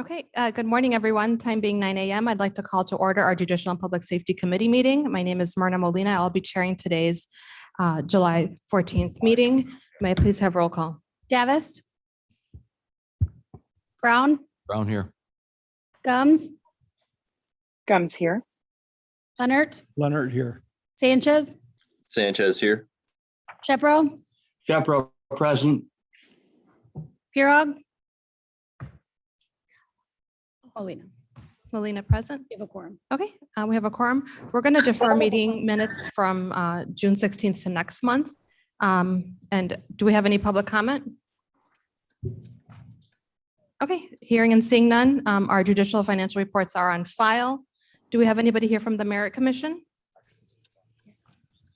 Okay, good morning, everyone. Time being 9 a.m., I'd like to call to order our Judicial and Public Safety Committee meeting. My name is Myrna Molina. I'll be chairing today's July 14th meeting. May I please have roll call? Davis. Brown. Brown here. Gums. Gums here. Leonard. Leonard here. Sanchez. Sanchez here. Shepro. Shepro present. Pirog. Molina. Melina present. We have a quorum. Okay, we have a quorum. We're going to defer meeting minutes from June 16th to next month. And do we have any public comment? Okay, hearing and seeing none, our judicial financial reports are on file. Do we have anybody here from the Merit Commission?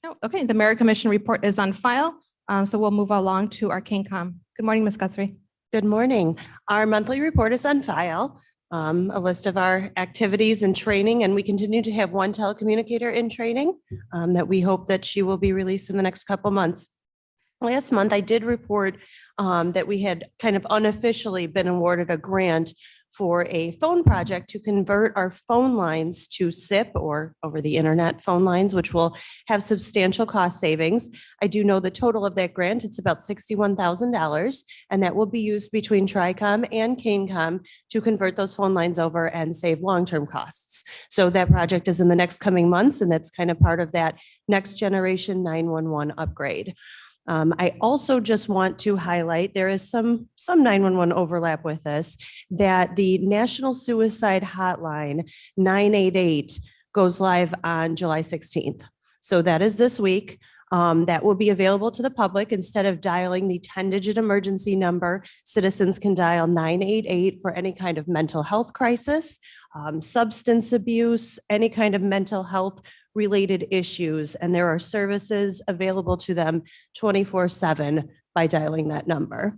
No, okay, the Merit Commission report is on file. So we'll move along to our KingCom. Good morning, Ms. Guthrie. Good morning. Our monthly report is on file, a list of our activities and training, and we continue to have one telecommunicator in training that we hope that she will be released in the next couple months. Last month, I did report that we had kind of unofficially been awarded a grant for a phone project to convert our phone lines to SIP or over the internet phone lines, which will have substantial cost savings. I do know the total of that grant. It's about $61,000, and that will be used between TRICOM and KingCom to convert those phone lines over and save long-term costs. So that project is in the next coming months, and that's kind of part of that next generation 911 upgrade. I also just want to highlight, there is some 911 overlap with this, that the National Suicide Hotline 988 goes live on July 16th. So that is this week. That will be available to the public. Instead of dialing the 10-digit emergency number, citizens can dial 988 for any kind of mental health crisis, substance abuse, any kind of mental health related issues, and there are services available to them 24/7 by dialing that number.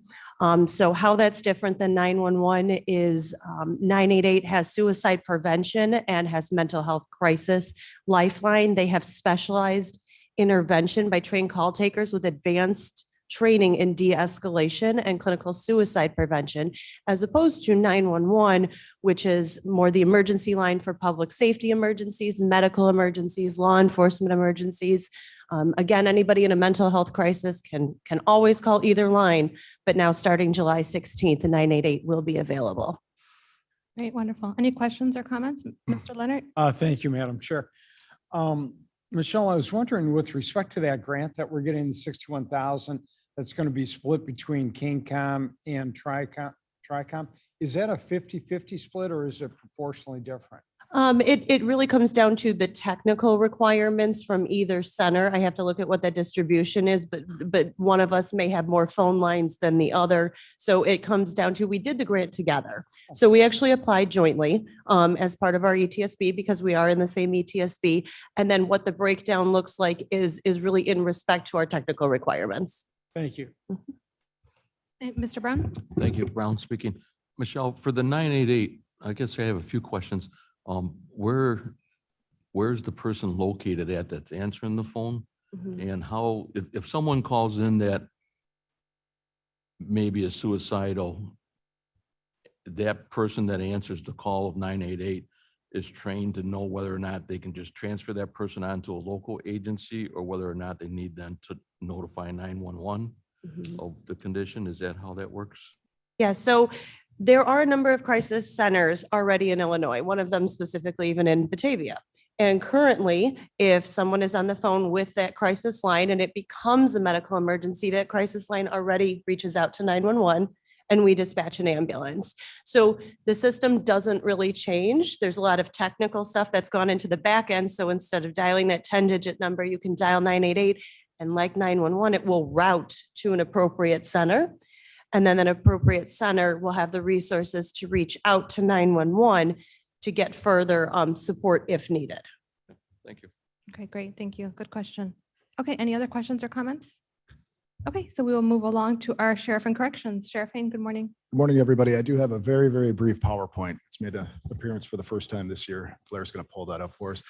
So how that's different than 911 is 988 has suicide prevention and has mental health crisis lifeline. They have specialized intervention by trained call takers with advanced training in de-escalation and clinical suicide prevention, as opposed to 911, which is more the emergency line for public safety emergencies, medical emergencies, law enforcement emergencies. Again, anybody in a mental health crisis can always call either line, but now starting July 16th, the 988 will be available. Great, wonderful. Any questions or comments, Mr. Leonard? Thank you, Madam Chair. Michelle, I was wondering with respect to that grant that we're getting, the 61,000, that's going to be split between KingCom and TRICOM. Is that a 50-50 split or is it proportionally different? It really comes down to the technical requirements from either center. I have to look at what that distribution is, but one of us may have more phone lines than the other. So it comes down to, we did the grant together. So we actually applied jointly as part of our ETSB because we are in the same ETSB. And then what the breakdown looks like is really in respect to our technical requirements. Thank you. Mr. Brown? Thank you. Brown speaking. Michelle, for the 988, I guess I have a few questions. Where's the person located at that's answering the phone? Mhm. And how, if someone calls in that maybe is suicidal, that person that answers the call of 988 is trained to know whether or not they can just transfer that person onto a local agency or whether or not they need them to notify 911 Mhm. of the condition. Is that how that works? Yeah, so there are a number of crisis centers already in Illinois, one of them specifically even in Batavia. And currently, if someone is on the phone with that crisis line and it becomes a medical emergency, that crisis line already reaches out to 911 and we dispatch an ambulance. So the system doesn't really change. There's a lot of technical stuff that's gone into the back end. So instead of dialing that 10-digit number, you can dial 988, and like 911, it will route to an appropriate center. And then an appropriate center will have the resources to reach out to 911 to get further support if needed. Thank you. Okay, great. Thank you. Good question. Okay, any other questions or comments? Okay, so we will move along to our Sheriff and Corrections. Sheriff Hain, good morning. Good morning, everybody. I do have a very, very brief PowerPoint. It's made an appearance for the first time this year. Blair's going to pull that up for us.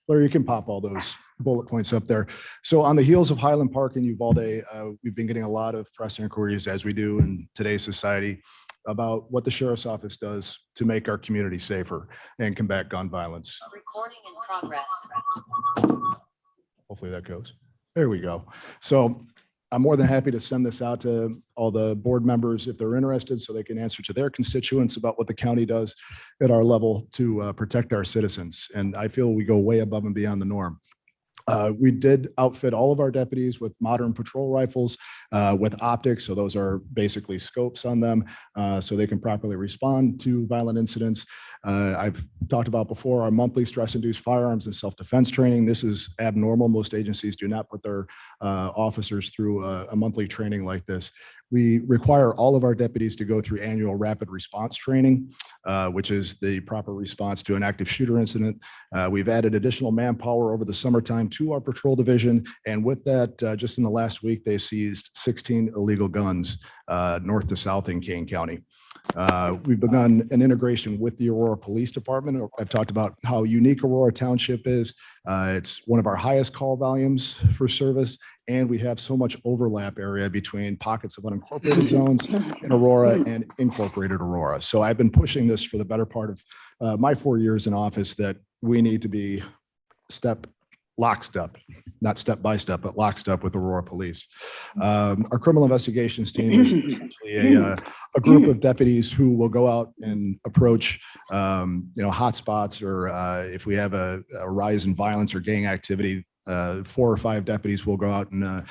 Blair, you can pop all those bullet points up there. So on the heels of Highland Park and Uvalde, we've been getting a lot of press inquiries, as we do in today's society, about what the Sheriff's Office does to make our community safer and combat gun violence. Recording in progress. Hopefully that goes. There we go. So I'm more than happy to send this out to all the board members if they're interested, so they can answer to their constituents about what the county does at our level to protect our citizens. And I feel we go way above and beyond the norm. We did outfit all of our deputies with modern patrol rifles with optics. So those are basically scopes on them so they can properly respond to violent incidents. I've talked about before our monthly stress-induced firearms and self-defense training. This is abnormal. Most agencies do not put their officers through a monthly training like this. We require all of our deputies to go through annual rapid response training, which is the proper response to an active shooter incident. We've added additional manpower over the summertime to our patrol division. And with that, just in the last week, they seized 16 illegal guns north to south in Kane County. We've begun an integration with the Aurora Police Department. I've talked about how unique Aurora Township is. It's one of our highest call volumes for service, and we have so much overlap area between pockets of unincorporated zones in Aurora and incorporated Aurora. So I've been pushing this for the better part of my 4 years in office, that we need to be lockstep, not step by step, but lockstep with Aurora Police. Our criminal investigations team is essentially a group of deputies who will go out and approach, hot spots, or if we have a rise in violence or gang activity, 4 or 5 deputies will go out and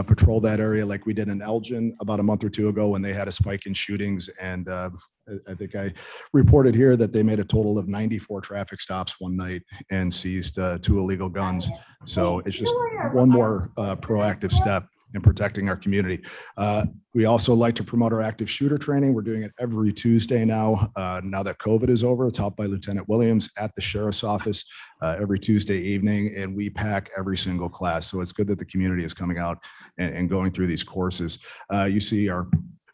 patrol that area, like we did in Elgin about a month or 2 ago when they had a spike in shootings. And I think I reported here that they made a total of 94 traffic stops one night and seized 2 illegal guns. So it's just one more proactive step in protecting our community. We also like to promote our active shooter training. We're doing it every Tuesday now. Now that COVID is over, taught by Lieutenant Williams at the Sheriff's Office every Tuesday evening, and we pack every single class. So it's good that the community is coming out and going through these courses. You see our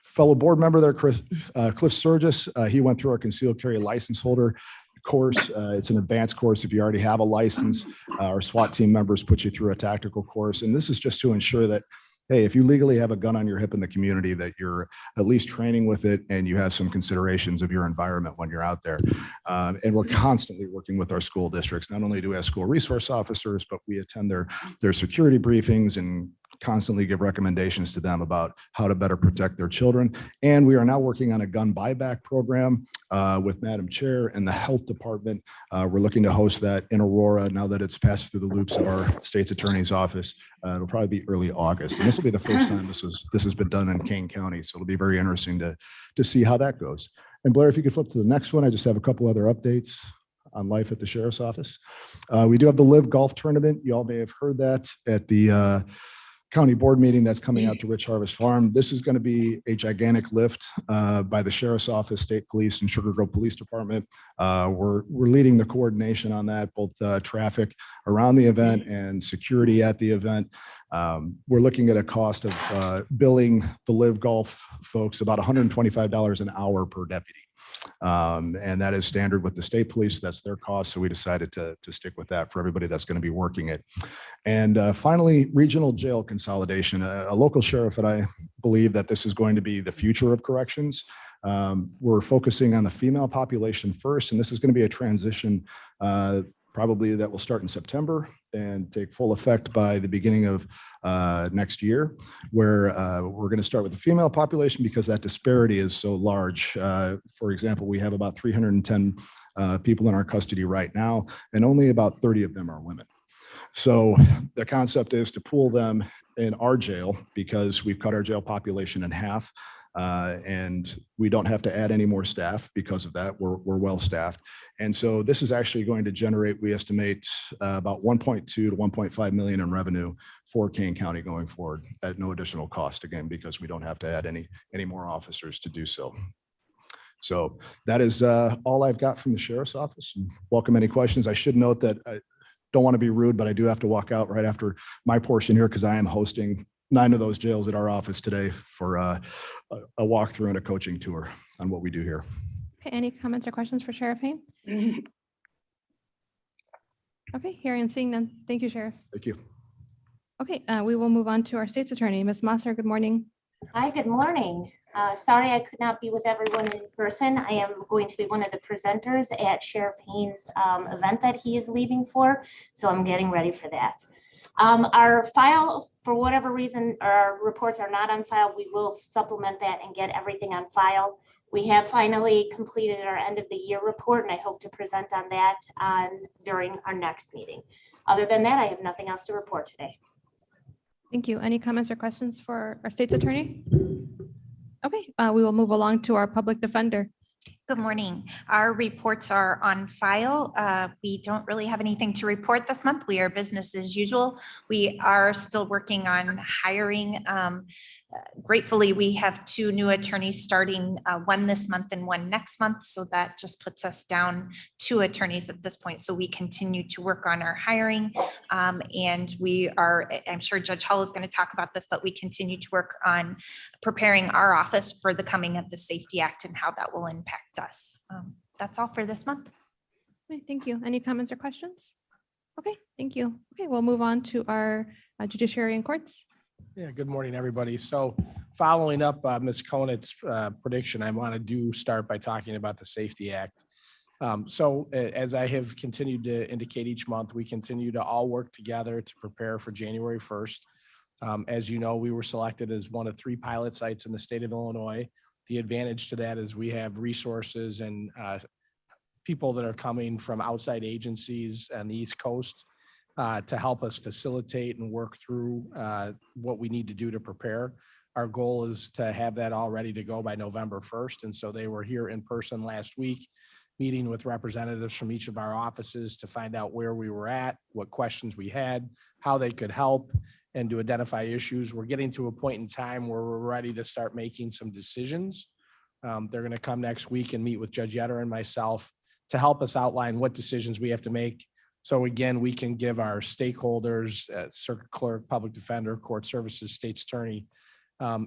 fellow board member there, Cliff Sturgis. He went through our concealed carry license holder course. It's an advanced course if you already have a license. Our SWAT team members put you through a tactical course. And this is just to ensure that, hey, if you legally have a gun on your hip in the community, that you're at least training with it and you have some considerations of your environment when you're out there. And we're constantly working with our school districts. Not only do we have school resource officers, but we attend their security briefings and constantly give recommendations to them about how to better protect their children. And we are now working on a gun buyback program with Madam Chair and the Health Department. We're looking to host that in Aurora now that it's passed through the loops of our state's attorney's office. It'll probably be early August. And this will be the first time this has been done in Kane County. So it'll be very interesting to see how that goes. And Blair, if you could flip to the next one, I just have a couple other updates on life at the Sheriff's Office. We do have the Live Golf Tournament. You all may have heard that at the county board meeting that's coming out to Rich Harvest Farm. This is going to be a gigantic lift by the Sheriff's Office, State Police, and Sugar Grove Police Department. We're leading the coordination on that, both traffic around the event and security at the event. We're looking at a cost of billing the Live Golf folks about $125 an hour per deputy. And that is standard with the state police. That's their cost. So we decided to stick with that for everybody that's going to be working it. And finally, regional jail consolidation. A local sheriff and I believe that this is going to be the future of corrections. We're focusing on the female population first, and this is going to be a transition probably that will start in September and take full effect by the beginning of next year, where we're going to start with the female population because that disparity is so large. For example, we have about 310 people in our custody right now, and only about 30 of them are women. So the concept is to pool them in our jail because we've cut our jail population in half. And we don't have to add any more staff because of that. We're well staffed. And so this is actually going to generate, we estimate, about 1.2 to 1.5 million in revenue for Kane County going forward at no additional cost, again, because we don't have to add any more officers to do so. So that is all I've got from the Sheriff's Office. Welcome any questions. I should note that I don't want to be rude, but I do have to walk out right after my portion here because I am hosting 9 of those jails at our office today for a walkthrough and a coaching tour on what we do here. Okay, any comments or questions for Sheriff Hain? Okay, hearing and seeing none. Thank you, Sheriff. Thank you. Okay, we will move on to our state's attorney. Ms. Mosser, good morning. Hi, good morning. Sorry I could not be with everyone in person. I am going to be one of the presenters at Sheriff Hain's event that he is leaving for, so I'm getting ready for that. Our file, for whatever reason, our reports are not on file. We will supplement that and get everything on file. We have finally completed our end of the year report, and I hope to present on that during our next meeting. Other than that, I have nothing else to report today. Thank you. Any comments or questions for our state's attorney? Okay, we will move along to our public defender. Good morning. Our reports are on file. We don't really have anything to report this month. We are business as usual. We are still working on hiring Gratefully, we have 2 new attorneys starting, one this month and one next month. So that just puts us down 2 attorneys at this point. So we continue to work on our hiring. And we are, I'm sure Judge Hull is going to talk about this, but we continue to work on preparing our office for the coming of the Safety Act and how that will impact us. That's all for this month. Okay, thank you. Any comments or questions? Okay, thank you. Okay, we'll move on to our judiciary and courts. Yeah, good morning, everybody. So following up Ms. Conant's prediction, I want to start by talking about the Safety Act. As I have continued to indicate each month, we continue to all work together to prepare for January 1st. As you know, we were selected as one of 3 pilot sites in the state of Illinois. The advantage to that is we have resources and people that are coming from outside agencies on the East Coast to help us facilitate and work through what we need to do to prepare. Our goal is to have that all ready to go by November 1st. And so they were here in person last week, meeting with representatives from each of our offices to find out where we were at, what questions we had, how they could help, and to identify issues. We're getting to a point in time where we're ready to start making some decisions. They're going to come next week and meet with Judge Yetter and myself to help us outline what decisions we have to make. So again, we can give our stakeholders, circuit clerk, public defender, court services, state's attorney,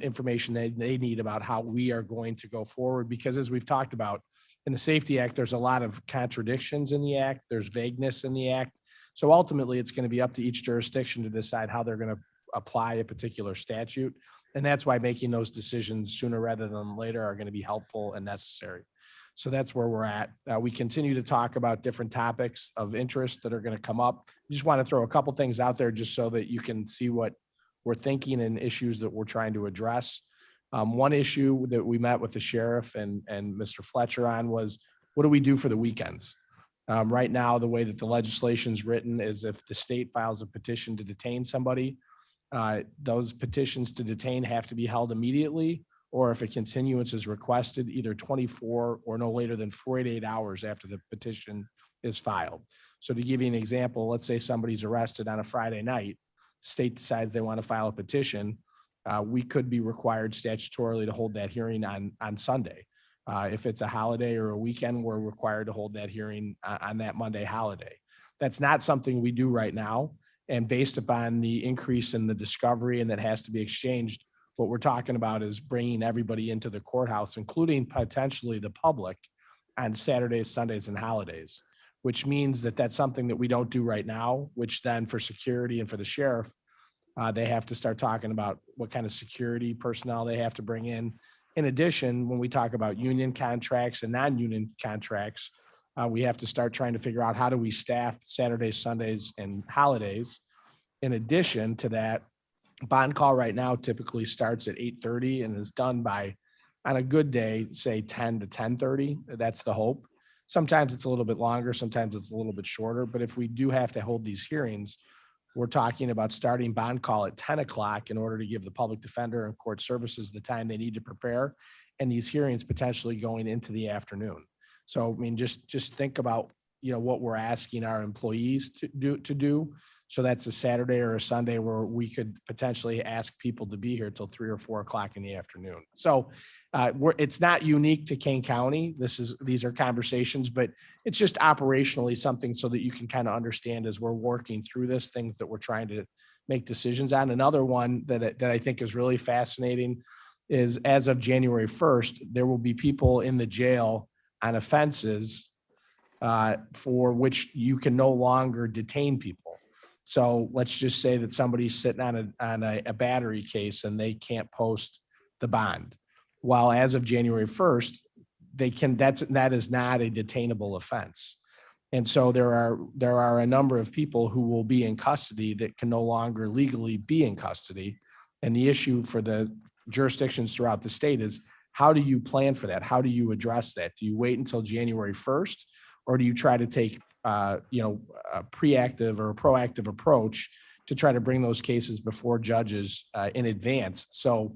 information they need about how we are going to go forward. Because as we've talked about in the Safety Act, there's a lot of contradictions in the act. There's vagueness in the act. So ultimately, it's going to be up to each jurisdiction to decide how they're going to apply a particular statute. And that's why making those decisions sooner rather than later are going to be helpful and necessary. So that's where we're at. We continue to talk about different topics of interest that are going to come up. I just want to throw a couple things out there just so that you can see what we're thinking and issues that we're trying to address. One issue that we met with the sheriff and Mr. Fletcher on was, what do we do for the weekends? Right now, the way that the legislation is written is if the state files a petition to detain somebody, those petitions to detain have to be held immediately, or if a continuance is requested, either 24 or no later than 48 hours after the petition is filed. So to give you an example, let's say somebody's arrested on a Friday night, state decides they want to file a petition, we could be required statutorily to hold that hearing on Sunday. If it's a holiday or a weekend, we're required to hold that hearing on that Monday holiday. That's not something we do right now. And based upon the increase in the discovery and that has to be exchanged, what we're talking about is bringing everybody into the courthouse, including potentially the public, on Saturdays, Sundays, and holidays, which means that that's something that we don't do right now, which then for security and for the sheriff, they have to start talking about what kind of security personnel they have to bring in. In addition, when we talk about union contracts and non-union contracts, we have to start trying to figure out how do we staff Saturdays, Sundays, and holidays. In addition to that, bond call right now typically starts at 8:30 and is done by, on a good day, say 10 to 10:30. That's the hope. Sometimes it's a little bit longer, sometimes it's a little bit shorter. But if we do have to hold these hearings, we're talking about starting bond call at 10 o'clock in order to give the public defender and court services the time they need to prepare, and these hearings potentially going into the afternoon. So, I mean, just think about, what we're asking our employees to do. So that's a Saturday or a Sunday where we could potentially ask people to be here till 3 or 4 o'clock in the afternoon. So it's not unique to Kane County. These are conversations, but it's just operationally something so that you can kind of understand as we're working through this, things that we're trying to make decisions on. Another one that I think is really fascinating is, as of January 1st, there will be people in the jail on offenses for which you can no longer detain people. So let's just say that somebody's sitting on a battery case and they can't post the bond. While as of January 1st, that is not a detainable offense. And so there are a number of people who will be in custody that can no longer legally be in custody. And the issue for the jurisdictions throughout the state is, how do you plan for that? How do you address that? Do you wait until January 1st? Or do you try to take a preactive or a proactive approach to try to bring those cases before judges in advance, so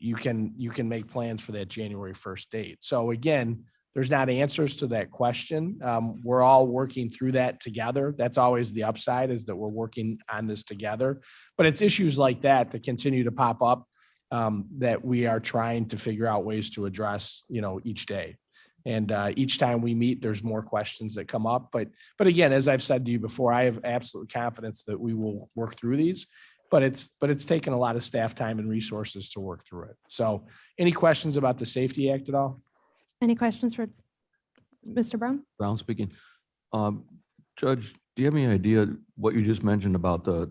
you can make plans for that January 1st date? So again, there's not answers to that question. We're all working through that together. That's always the upside, is that we're working on this together. But it's issues like that continue to pop up. that we are trying to figure out ways to address, each day. And each time we meet, there's more questions that come up. But again, as I've said to you before, I have absolute confidence that we will work through these. But it's taken a lot of staff time and resources to work through it. So any questions about the Safety Act at all? Any questions for Mr. Brown? Brown speaking. Judge, do you have any idea what you just mentioned about the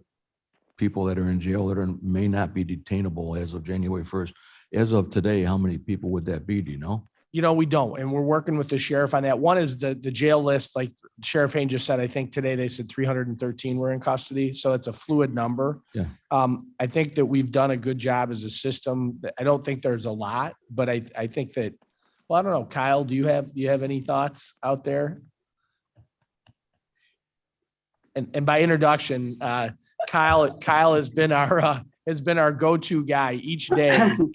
people that are in jail that may not be detainable as of January 1st? As of today, how many people would that be? Do you know? We don't, and we're working with the sheriff on that. One is the jail list, like Sheriff Haynes just said, I think today they said 313 were in custody. So it's a fluid number. Yeah. I think that we've done a good job as a system. I don't think there's a lot, but I think that, well, I don't know, Kyle, do you have any thoughts out there? And by introduction, Kyle has been our go-to guy each day.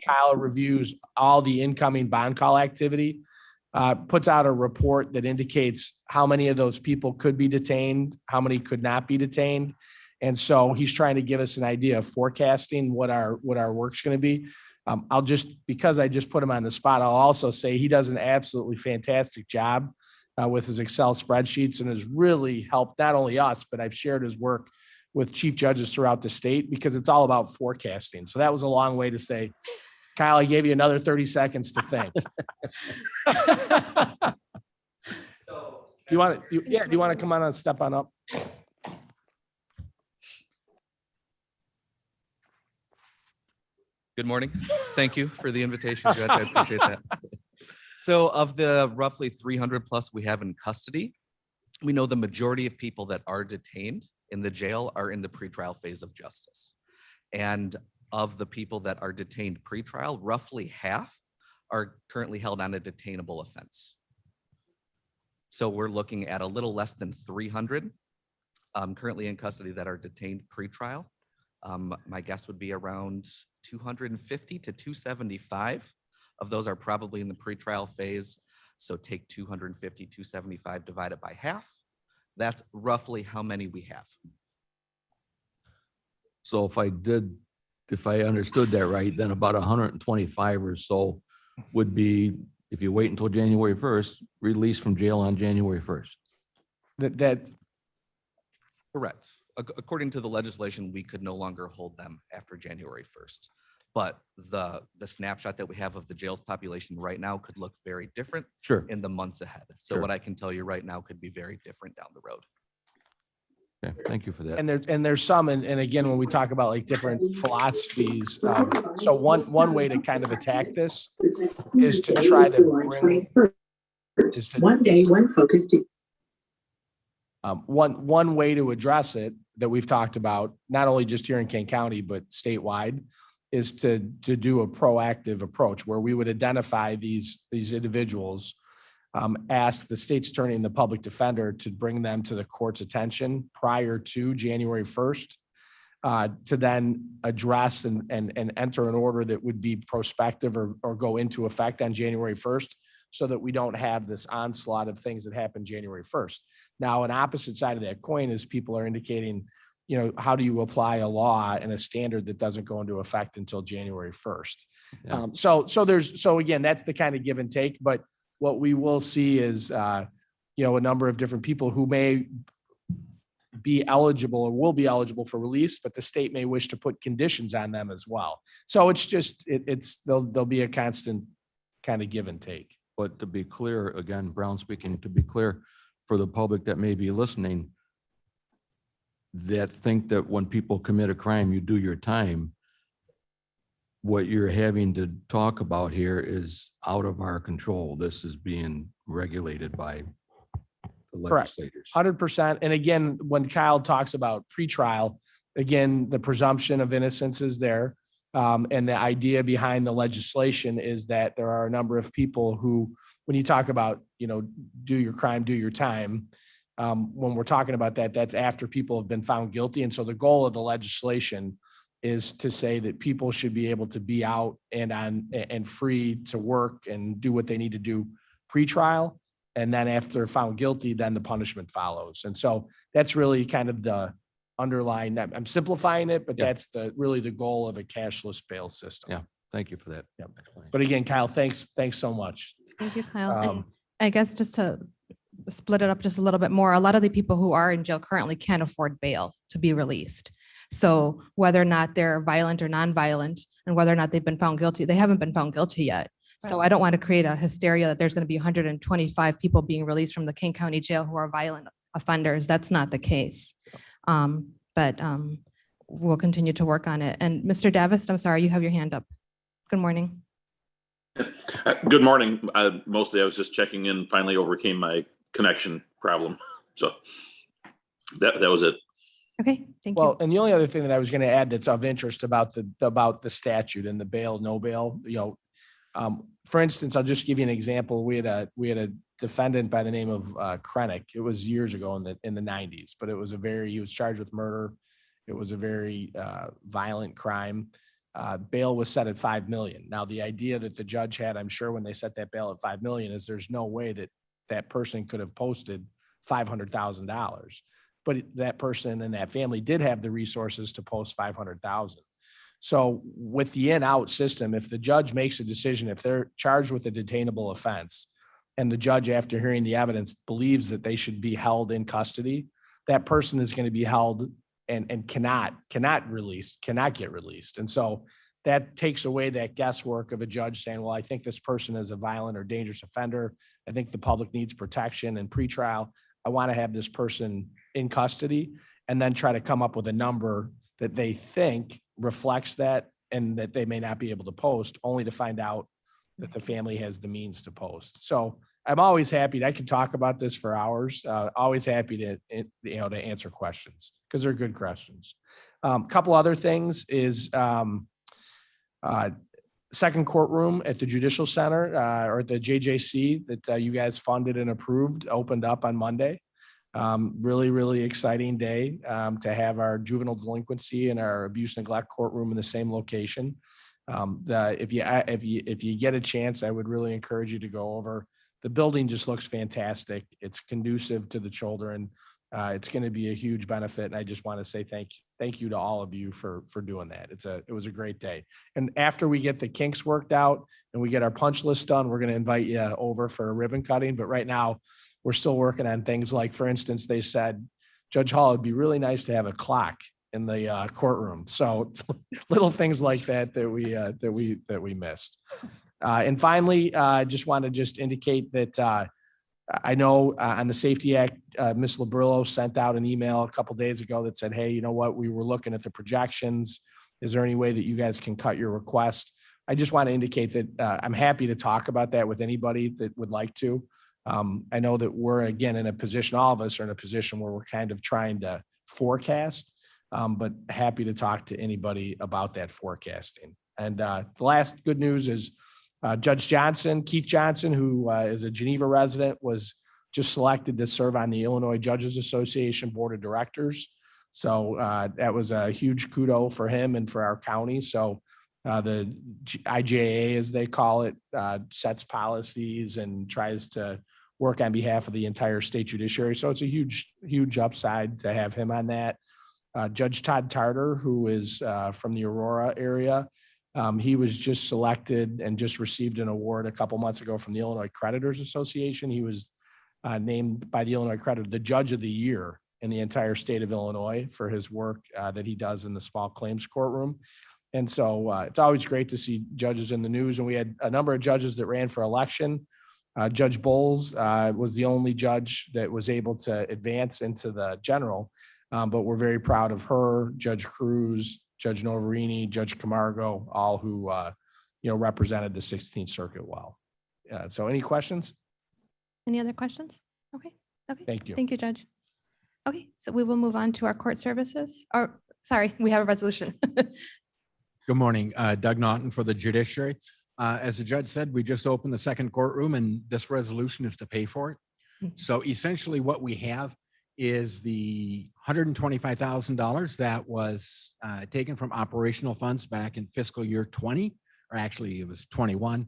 Kyle reviews all the incoming bond call activity, puts out a report that indicates how many of those people could be detained, how many could not be detained. And so he's trying to give us an idea of forecasting what our work's going to be. Because I just put him on the spot, I'll also say he does an absolutely fantastic job with his Excel spreadsheets and has really helped not only us, but I've shared his work with chief judges throughout the state because it's all about forecasting. So that was a long way to say, Kyle, I gave you another 30 seconds to think. Do you want to come on and step on up? Good morning. Thank you for the invitation, Judge. I appreciate that. So of the roughly 300 plus we have in custody, we know the majority of people that are detained in the jail are in the pretrial phase of justice. And of the people that are detained pretrial, roughly half are currently held on a detainable offense. So we're looking at a little less than 300 currently in custody that are detained pretrial. My guess would be around 250 to 275 of those are probably in the pretrial phase. So take 250, 275 divided by half. That's roughly how many we have. So if I understood that right, then about 125 or so would be, if you wait until January 1st, released from jail on January 1st. That Correct. According to the legislation, we could no longer hold them after January 1st. But the snapshot that we have of the jail's population right now could look very different in the months ahead. So Sure. what I can tell you right now could be very different down the road. Okay, thank you for that. and there's some, and again, when we talk about like different philosophies, so one way to kind of attack this is to try to bring one way to address it that we've talked about, not only just here in Kane County, but statewide, is to do a proactive approach where we would identify these individuals, ask the state's attorney and the public defender to bring them to the court's attention prior to January 1st, to then address and enter an order that would be prospective or go into effect on January 1st, so that we don't have this onslaught of things that happen January 1st. Now, an opposite side of that coin is people are indicating, how do you apply a law and a standard that doesn't go into effect until January 1st? Yeah. So again, that's the kind of give and take, but what we will see is, a number of different people who may be eligible or will be eligible for release, but the state may wish to put conditions on them as well. So it's just, there'll be a constant kind of give and take. But to be clear, again, Brown speaking, to be clear for the public that may be listening, that think that when people commit a crime, you do your time. What you're having to talk about here is out of our control. This is being regulated by the Correct. legislators. 100%. And again, when Kyle talks about pretrial, again, the presumption of innocence is there. And the idea behind the legislation is that there are a number of people who, when you talk about, do your crime, do your time, when we're talking about that, that's after people have been found guilty. And so the goal of the legislation is to say that people should be able to be out and free to work and do what they need to do pre-trial. And then after they're found guilty, then the punishment follows. And so that's really kind of the underlying, I'm simplifying it, but Yeah. that's really the goal of a cashless bail system. Yeah. Thank you for that. Yep. explanation. But again, Kyle, thanks so much. Thank you, Kyle. And Um, I guess just to split it up just a little bit more, a lot of the people who are in jail currently can't afford bail to be released. So whether or not they're violent or non-violent and whether or not they've been found guilty, they haven't been found guilty yet. So I don't want to create a hysteria that there's going to be 125 people being released from the King County Jail who are violent offenders. That's not the case. But we'll continue to work on it. And Mr. Davis, I'm sorry, you have your hand up. Good morning. Good morning. Mostly I was just checking in, finally overcame my connection problem. So that was it. Okay, thank Well, you. and the only other thing that I was going to add that's of interest about the statute and the bail, no bail, for instance, I'll just give you an example. We had a defendant by the name of Krennic. It was years ago in the 90s, but he was charged with murder. It was a very violent crime. Bail was set at 5 million. Now, the idea that the judge had, I'm sure when they set that bail at 5 million, is there's no way that that person could have posted $500,000. But that person and that family did have the resources to post 500,000. So with the in-out system, if the judge makes a decision, if they're charged with a detainable offense, and the judge, after hearing the evidence, believes that they should be held in custody, that person is going to be held and cannot get released. And so that takes away that guesswork of a judge saying, well, I think this person is a violent or dangerous offender. I think the public needs protection and pretrial. I want to have this person in custody, and then try to come up with a number that they think reflects that and that they may not be able to post, only to find out that the family has the means to post. So I'm always happy. I could talk about this for hours. Always happy to answer questions because they're good questions. Couple other things is second courtroom at the Judicial Center or at the JJC that you guys funded and approved opened up on Monday. Really, really exciting day to have our juvenile delinquency and our abuse neglect courtroom in the same location. If you get a chance, I would really encourage you to go over. The building just looks fantastic. It's conducive to the children. It's going to be a huge benefit. And I just want to say thank you to all of you for doing that. It was a great day. And after we get the kinks worked out and we get our punch list done, we're going to invite you over for a ribbon cutting. But right now we're still working on things like, for instance, they said, Judge Hall, it'd be really nice to have a clock in the courtroom. So little things like that we missed. And finally, I just want to indicate that I know on the Safety Act, Ms. Labrillo sent out an email a couple days ago that said, hey, you know what, we were looking at the projections. Is there any way that you guys can cut your request? I just want to indicate that I'm happy to talk about that with anybody that would like to. I know that we're, again, in a position, all of us are in a position where we're kind of trying to forecast, but happy to talk to anybody about that forecasting. And the last good news is Judge Johnson, Keith Johnson, who is a Geneva resident, was just selected to serve on the Illinois Judges Association Board of Directors. So that was a huge kudo for him and for our county. So the IJA, as they call it, sets policies and tries to work on behalf of the entire state judiciary. So it's a huge, huge upside to have him on that. Judge Todd Tarter, who is from the Aurora area, he was just selected and just received an award a couple months ago from the Illinois Creditors Association. He was named by the Illinois Creditor the Judge of the Year in the entire state of Illinois for his work that he does in the small claims courtroom. And so it's always great to see judges in the news. And we had a number of judges that ran for election. Judge Bowles was the only judge that was able to advance into the general. But we're very proud of her, Judge Cruz, Judge Novarini, Judge Camargo, all who represented the 16th Circuit well. So any questions? Any other questions? Okay. Thank you. Thank you, Judge. Okay, so we will move on to our court services. Or, sorry, we have a resolution. Good morning, Doug Naughton for the Judiciary. As the judge said, we just opened the second courtroom and this resolution is to pay for it. So essentially what we have is the $125,000 that was taken from operational funds back in fiscal year 20, or actually it was 21,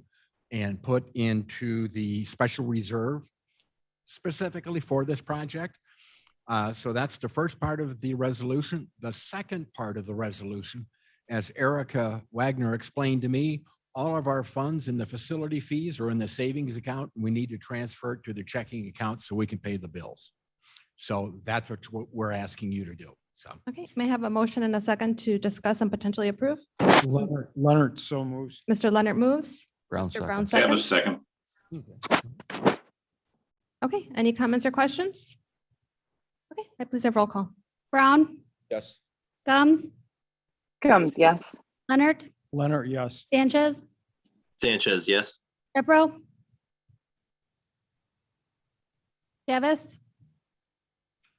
and put into the special reserve specifically for this project. So that's the first part of the resolution. The second part of the resolution as Erica Wagner explained to me, all of our funds and the facility fees are in the savings account. We need to transfer it to the checking account so we can pay the bills. So that's what we're asking you to do. So Okay, may I have a motion and a second to discuss and potentially approve? Leonard, so moves. Mr. Leonard moves. Brown Mr. Brown Davis, seconds. second. Okay, any comments or questions? Okay, may I please have roll call? Brown, Yes. Gums, Gums, yes. Leonard, Leonard, yes. Sanchez, Sanchez, yes. Shepro, Davis,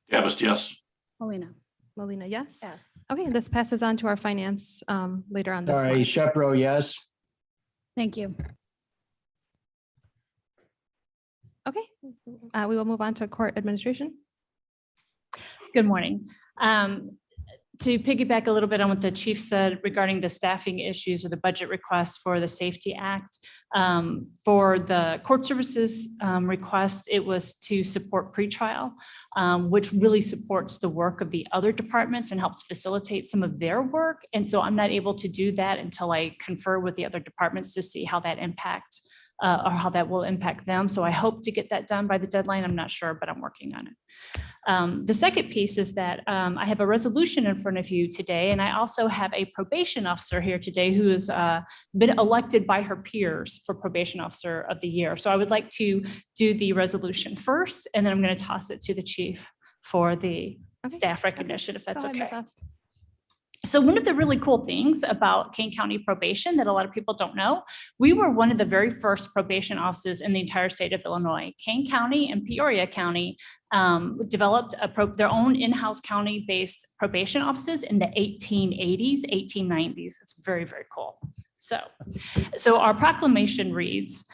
Davis, yes. Molina. Molina, yes. Yes. Okay, this passes on to our finance later on this Sorry, month. Shepro, yes. Thank you. Okay, we will move on to court administration. Good morning. To piggyback a little bit on what the chief said regarding the staffing issues with the budget request for the Safety Act, for the court services request, it was to support pretrial, which really supports the work of the other departments and helps facilitate some of their work. And so I'm not able to do that until I confer with the other departments to see how that impacts or how that will impact them. So I hope to get that done by the deadline. I'm not sure, but I'm working on it. The second piece is that I have a resolution in front of you today, and I also have a probation officer here today who has been elected by her peers for probation officer of the year. So I would like to do the resolution first, and then I'm going to toss it to the chief for the staff recognition, if that's Go ahead, okay. Ms. Ost. So one of the really cool things about Kane County probation that a lot of people don't know, we were one of the very first probation offices in the entire state of Illinois. Kane County and Peoria County developed their own in-house county-based probation offices in the 1880s, 1890s. It's very, very cool. So our proclamation reads,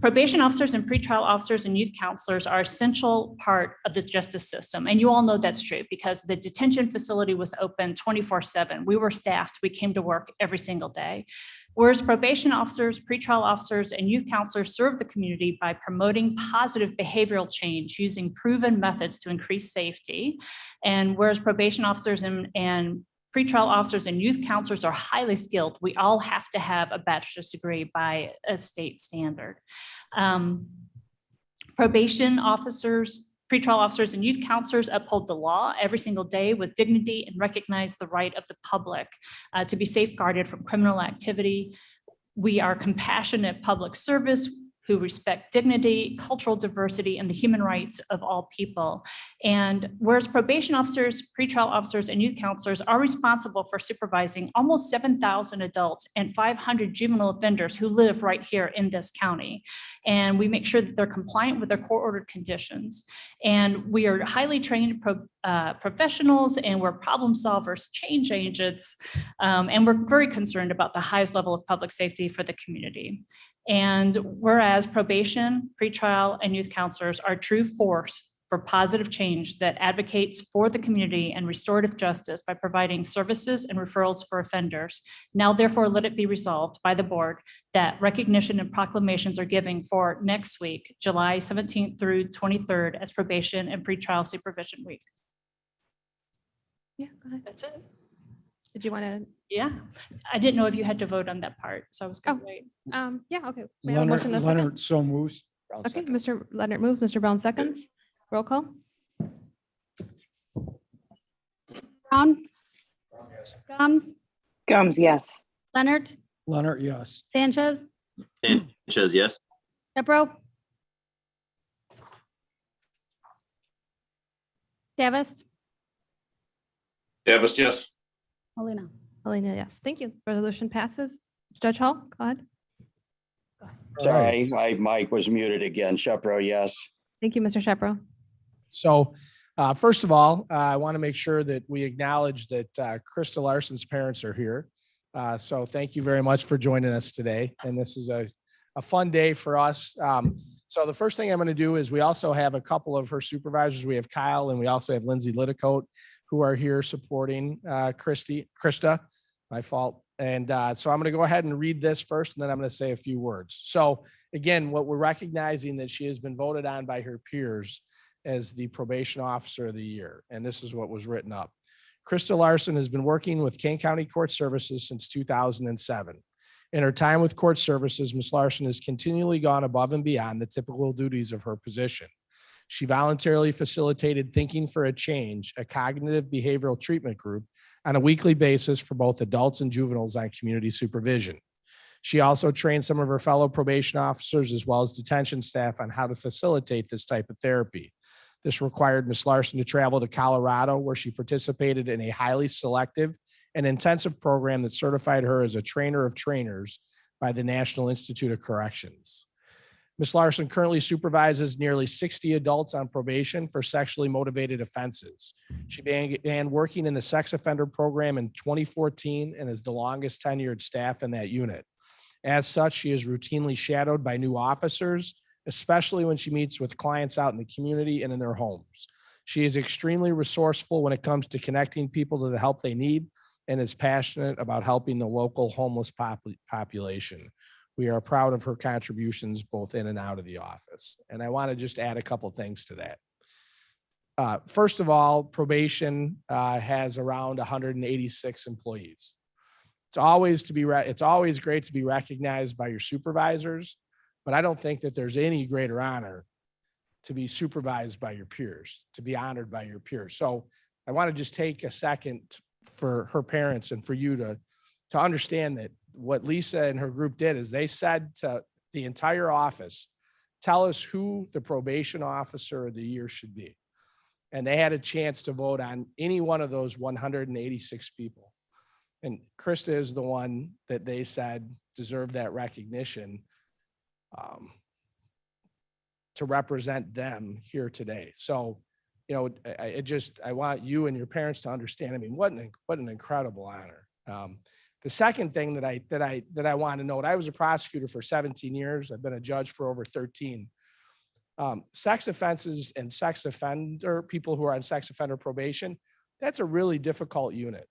probation officers and pretrial officers and youth counselors are essential part of the justice system. And you all know that's true because the detention facility was open 24/7. We were staffed. We came to work every single day. Whereas probation officers, pretrial officers, and youth counselors serve the community by promoting positive behavioral change using proven methods to increase safety. And whereas probation officers and pretrial officers and youth counselors are highly skilled, we all have to have a bachelor's degree by a state standard. Probation officers, pretrial officers, and youth counselors uphold the law every single day with dignity and recognize the right of the public to be safeguarded from criminal activity. We are compassionate public service who respect dignity, cultural diversity, and the human rights of all people. And whereas probation officers, pretrial officers, and youth counselors are responsible for supervising almost 7,000 adults and 500 juvenile offenders who live right here in this county. And we make sure that they're compliant with their court-ordered conditions. And we are highly trained professionals, and we're problem solvers, change agents, and we're very concerned about the highest level of public safety for the community. And whereas probation, pretrial, and youth counselors are true force for positive change that advocates for the community and restorative justice by providing services and referrals for offenders. Now, therefore, let it be resolved by the board that recognition and proclamations are giving for next week, July 17th through 23rd as probation and pretrial supervision week. Yeah, go ahead. That's it. Did you want to? Yeah, I didn't know if you had to vote on that part, so I was going to wait. Yeah, okay. May I have a motion and a second? Leonard, so moves. Okay, Mr. Leonard moves, Mr. Brown seconds. Roll call. Brown, Gums, Gums, yes. Leonard, Leonard, yes. Sanchez, Sanchez, yes. Shepro, Davis, Davis, yes. Molina. Molina, yes. Thank you. Resolution passes. Judge Hall, go ahead. Sorry, my mic was muted again. Shepro, yes. Thank you, Mr. Shepro. So first of all, I want to make sure that we acknowledge that Krista Larson's parents are here. So thank you very much for joining us today. And this is a fun day for us. So the first thing I'm going to do is we also have a couple of her supervisors. We have Kyle and we also have Lindsay Litticoat who are here supporting Krista, my fault. And so I'm going to go ahead and read this first, and then I'm going to say a few words. So again, what we're recognizing that she has been voted on by her peers as the probation officer of the year. And this is what was written up. Krista Larson has been working with Kane County Court Services since 2007. In her time with court services, Ms. Larson has continually gone above and beyond the typical duties of her position. She voluntarily facilitated Thinking for a Change, a cognitive behavioral treatment group, on a weekly basis for both adults and juveniles on community supervision. She also trained some of her fellow probation officers as well as detention staff on how to facilitate this type of therapy. This required Ms. Larson to travel to Colorado, where she participated in a highly selective and intensive program that certified her as a trainer of trainers by the National Institute of Corrections. Ms. Larson currently supervises nearly 60 adults on probation for sexually motivated offenses. She began working in the sex offender program in 2014 and is the longest tenured staff in that unit. As such, she is routinely shadowed by new officers, especially when she meets with clients out in the community and in their homes. She is extremely resourceful when it comes to connecting people to the help they need and is passionate about helping the local homeless population. We are proud of her contributions both in and out of the office. And I want to just add a couple things to that. First of all, probation has around 186 employees. It's always great to be recognized by your supervisors, but I don't think that there's any greater honor to be supervised by your peers, to be honored by your peers. So I want to just take a second for her parents and for you to understand that what Lisa and her group did is they said to the entire office, tell us who the probation officer of the year should be. And they had a chance to vote on any one of those 186 people. And Krista is the one that they said deserved that recognition to represent them here today. So, you know, I want you and your parents to understand, I mean, what an incredible honor. The second thing that I want to note, I was a prosecutor for 17 years. I've been a judge for over 13. Sex offenses and sex offender, people who are on sex offender probation, that's a really difficult unit.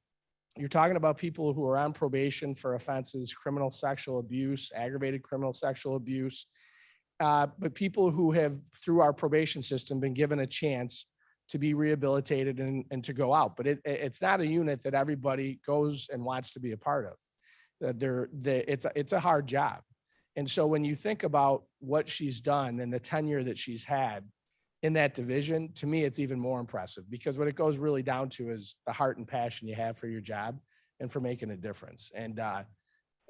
You're talking about people who are on probation for offenses, criminal sexual abuse, aggravated criminal sexual abuse, but people who have, through our probation system, been given a chance to be rehabilitated and to go out. But it's not a unit that everybody goes and wants to be a part of. It's a hard job. And so when you think about what she's done and the tenure that she's had in that division, to me, it's even more impressive, because what it goes really down to is the heart and passion you have for your job and for making a difference. And,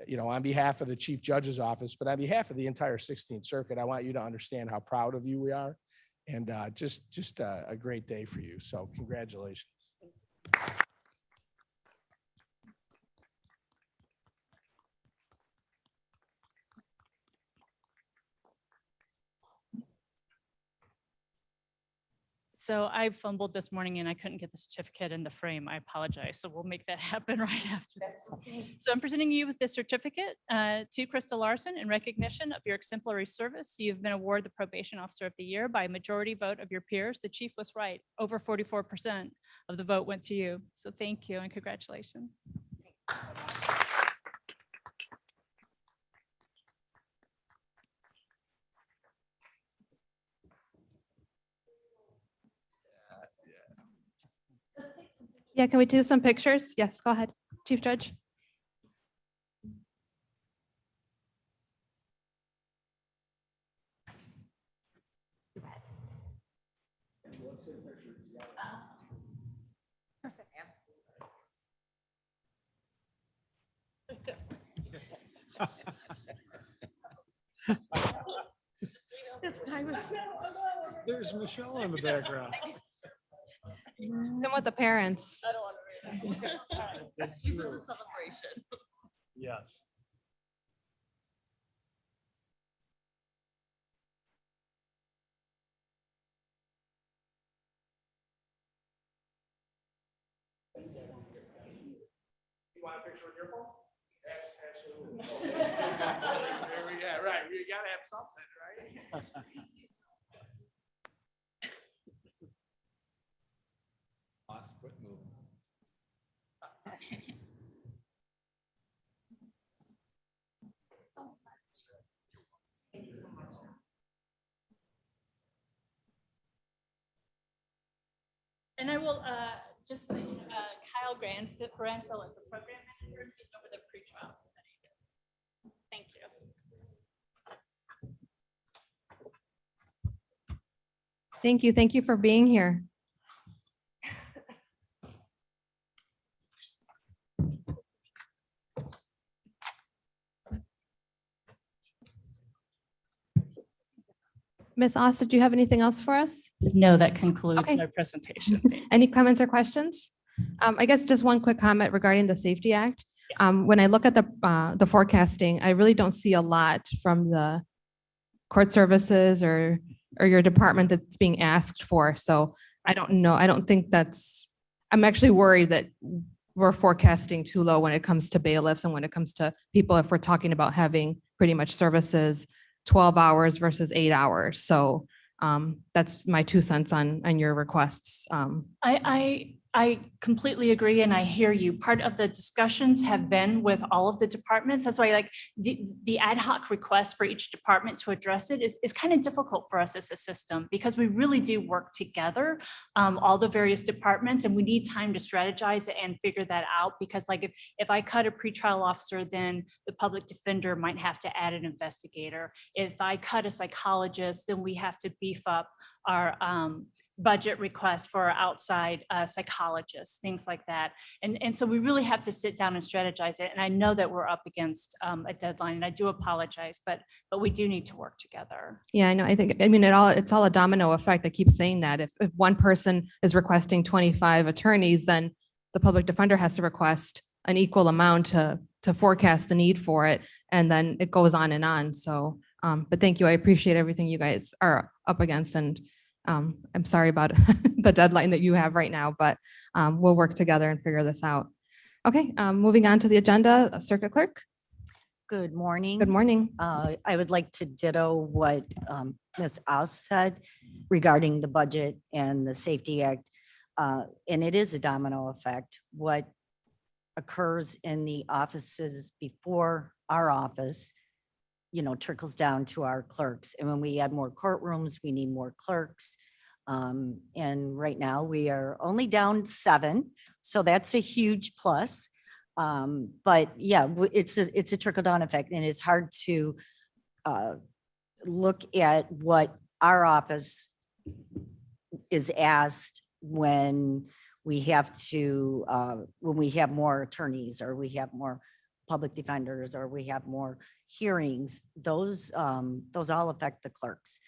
you know, on behalf of the Chief Judge's Office, but on behalf of the entire 16th Circuit, I want you to understand how proud of you we are. And just a great day for you. So congratulations. So I fumbled this morning and I couldn't get the certificate in the frame. I apologize. So we'll make that happen right after this. So I'm presenting you with this certificate to Krista Larson in recognition of your exemplary service. You've been awarded the Probation Officer of the Year by a majority vote of your peers. The chief was right. Over 44% of the vote went to you. So thank you and congratulations. Yeah, can we do some pictures? Yes, go ahead, Chief Judge. There's Michelle in the background. Come with the parents. I don't want to. That's This is true. a celebration. Yes. You want a picture with your phone? Absolutely. Yeah, right. You gotta have something, right? Quit moving. And I will just Kyle Granville is a program manager. He's over the pretrial committee. Thank you. Thank you. Thank you for being here. Ms. Oster, do you have anything else for us? No, that concludes Okay. my presentation. Any comments or questions? I guess just one quick comment regarding the Safety Act. When I look at the forecasting, I really don't see a lot from the court services or your department that's being asked for. So I don't know. I don't think I'm actually worried that we're forecasting too low when it comes to bailiffs and when it comes to people, if we're talking about having pretty much services 12 hours versus 8 hours. So that's my 2 cents on your requests. I completely agree and I hear you. Part of the discussions have been with all of the departments. That's why like the ad hoc request for each department to address it is kind of difficult for us as a system because we really do work together, all the various departments, and we need time to strategize and figure that out because like if I cut a pretrial officer, then the public defender might have to add an investigator. If I cut a psychologist, then we have to beef up our budget requests for our outside psychologists, things like that. And so we really have to sit down and strategize it. And I know that we're up against a deadline and I do apologize, but we do need to work together. Yeah, I know. I mean, it's all a domino effect. I keep saying that if one person is requesting 25 attorneys, then the public defender has to request an equal amount to forecast the need for it. And then it goes on and on. So, but thank you. I appreciate everything you guys are up against. And I'm sorry about the deadline that you have right now, but we'll work together and figure this out. Okay, moving on to the agenda, Circuit Clerk. Good morning. Good morning. I would like to ditto what Ms. Oust said regarding the budget and the Safety Act. And it is a domino effect. What occurs in the offices before our office, trickles down to our clerks. And when we add more courtrooms, we need more clerks. And right now we are only down 7. So that's a huge plus. But yeah, it's a trickle down effect and it's hard to look at what our office is asked when we have more attorneys or we have more public defenders or we have more hearings. Those all affect the clerks.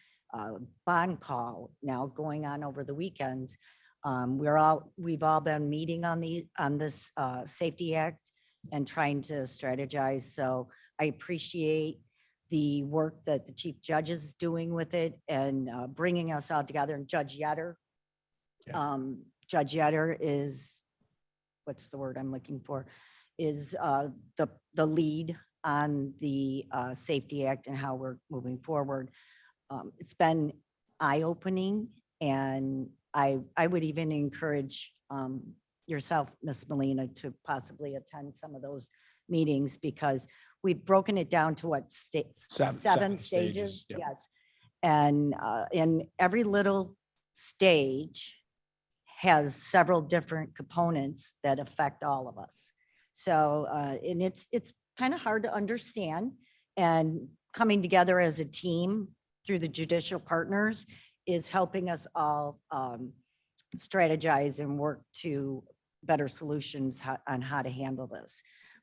Bond call now going on over the weekends. We've all been meeting on this Safety Act and trying to strategize. So I appreciate the work that the chief judge is doing with it and bringing us all together. And Judge Yetter, Judge Yetter is, what's the word I'm looking for? Is the lead on the Safety Act and how we're moving forward. It's been eye-opening, and I would even encourage yourself, Ms. Molina, to possibly attend some of those meetings because we've broken it down to what seven stages. Yep. Yes, and in every little stage has several different components that affect all of us. So, and it's kind of hard to understand, and coming together as a team through the judicial partners is helping us all strategize and work to better solutions on how to handle this.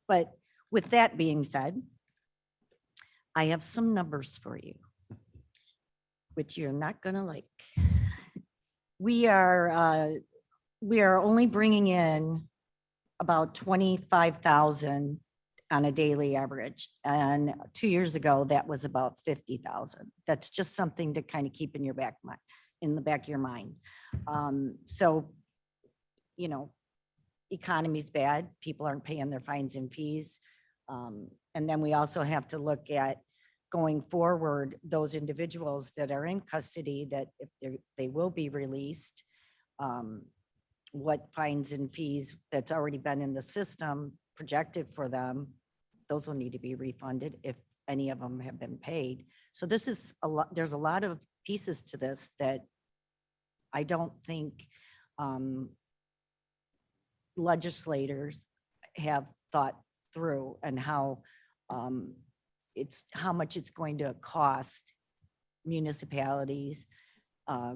But with that being said, I have some numbers for you, which you're not going to like. We are only bringing in about 25,000 on a daily average. And 2 years ago, that was about 50,000. That's just something to kind of keep in the back of your mind. So, economy's bad. People aren't paying their fines and fees. And then we also have to look at going forward, those individuals that are in custody, that if they will be released, what fines and fees that's already been in the system projected for them, those will need to be refunded if any of them have been paid. So this is a lot, there's a lot of pieces to this that I don't think legislators have thought through and how how much it's going to cost municipalities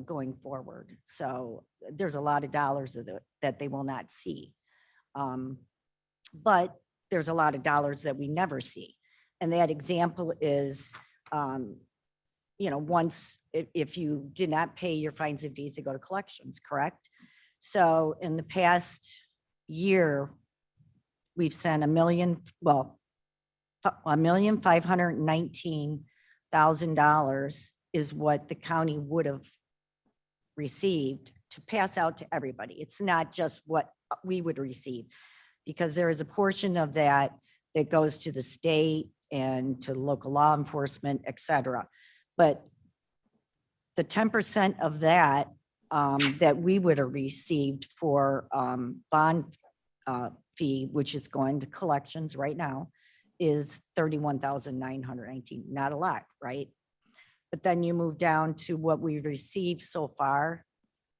going forward. So there's a lot of dollars that they will not see. But there's a lot of dollars that we never see. And that example is, once, if you did not pay your fines and fees, they go to collections, correct? So in the past year, we've sent $1,519,000 is what the county would have received to pass out to everybody. It's not just what we would receive, because there is a portion of that that goes to the state and to local law enforcement, et cetera. But the 10% of that that we would have received for bond fee, which is going to collections right now, is $31,919. Not a lot, right? But then you move down to what we've received so far.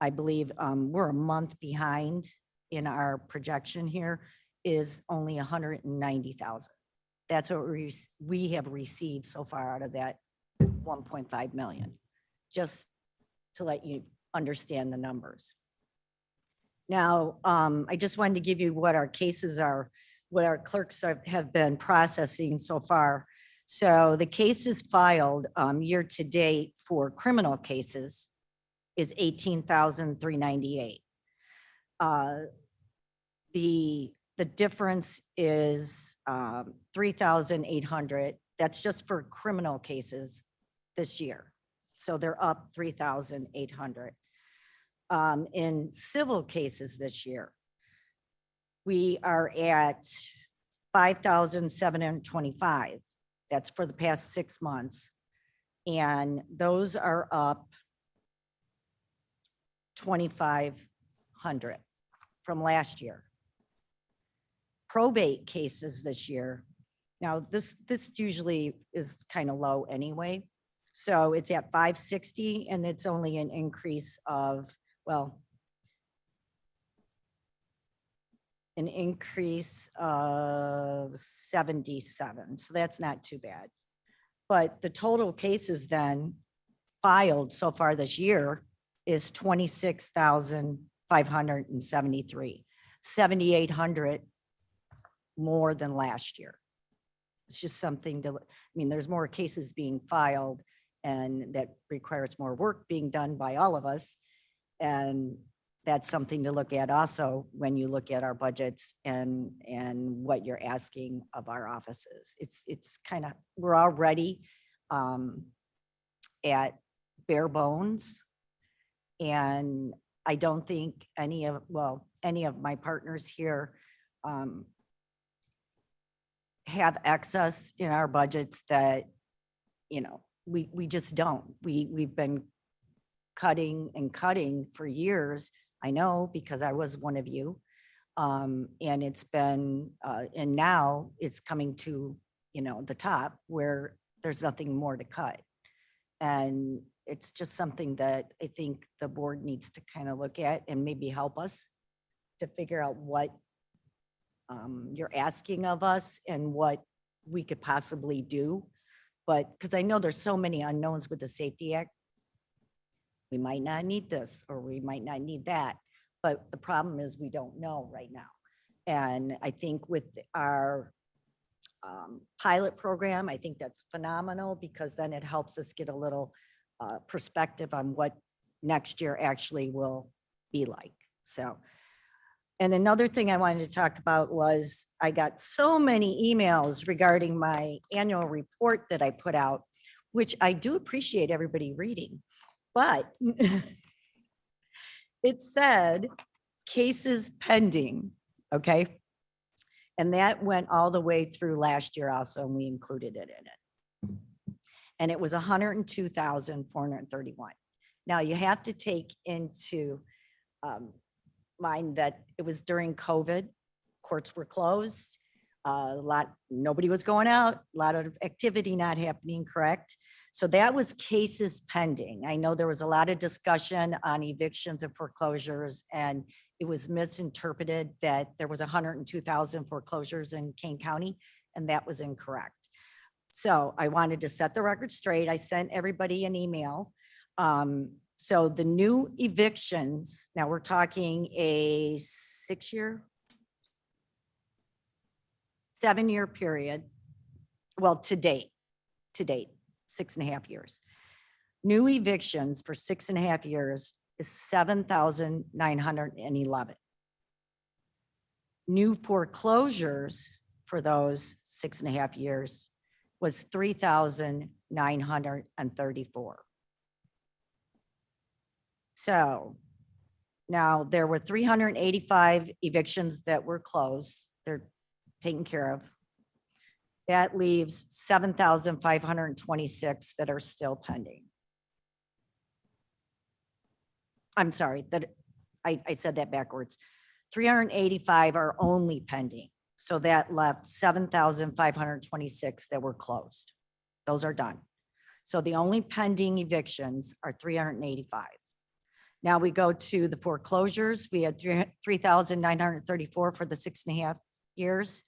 I believe we're a month behind in our projection here, is only 190,000. That's what we have received so far out of that 1.5 million, just to let you understand the numbers. Now, I just wanted to give you what our cases are, what our clerks have been processing so far. So the cases filed year to date for criminal cases is 18,398. The difference is 3,800. That's just for criminal cases this year. So they're up 3,800. In civil cases this year, we are at 5,725. That's for the past 6 months. And those are up 2,500 from last year. Probate cases this year. Now, this usually is kind of low anyway. So it's at 560, and it's only an increase of, well, an increase of 77. So that's not too bad. But the total cases then filed so far this year is 26,573, 7,800 more than last year. It's just something to, there's more cases being filed, and that requires more work being done by all of us. And that's something to look at also when you look at our budgets and what you're asking of our offices. It's kind of, we're already at bare bones. And I don't think any of my partners here have excess in our budgets that, we just don't. We've been cutting and cutting for years. I know, because I was one of you. And it's been, and now it's coming to, the top where there's nothing more to cut. And it's just something that I think the board needs to kind of look at and maybe help us to figure out what you're asking of us and what we could possibly do. But because I know there's so many unknowns with the Safety Act, we might not need this or we might not need that. But the problem is we don't know right now. And I think with our pilot program, I think that's phenomenal, because then it helps us get a little perspective on what next year actually will be like. So, and another thing I wanted to talk about was I got so many emails regarding my annual report that I put out, which I do appreciate everybody reading, but it said cases pending, okay? And that went all the way through last year also, and we included it in it. And it was 102,431. Now you have to take into mind that it was during COVID, courts were closed, nobody was going out, a lot of activity not happening, correct? So that was cases pending. I know there was a lot of discussion on evictions and foreclosures and it was misinterpreted that there was 102,000 foreclosures in Kane County, and that was incorrect. So I wanted to set the record straight. I sent everybody an email. So the new evictions, now we're talking a 7-year period. Well, to date, 6.5 years. New evictions for 6.5 years is 7,911. New foreclosures for those 6.5 years was 3,934. So now there were 385 evictions that were closed. They're taken care of. That leaves 7,526 that are still pending. I'm sorry, that I said that backwards. 385 are only pending. So that left 7,526 that were closed. Those are done. So the only pending evictions are 385. Now we go to the foreclosures. We had 3,934 for the 6.5 years.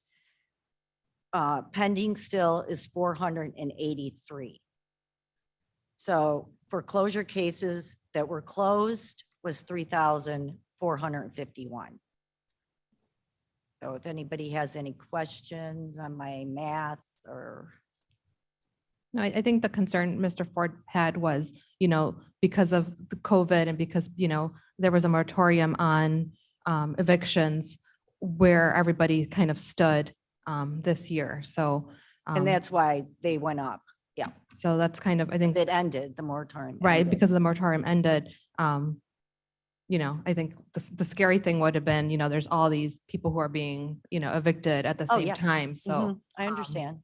Pending still is 483. So foreclosure cases that were closed was 3,451. So if anybody has any questions on my math or. No, I think the concern Mr. Ford had was, because of the COVID and because, there was a moratorium on evictions where everybody kind of stood this year. So. And that's why they went up. Yeah. So that's kind of, I think. It ended, the moratorium. Right, ended. because the moratorium ended. I think the scary thing would have been, there's all these people who are being, evicted at the Oh, same yeah. time. So. Mhm, I understand.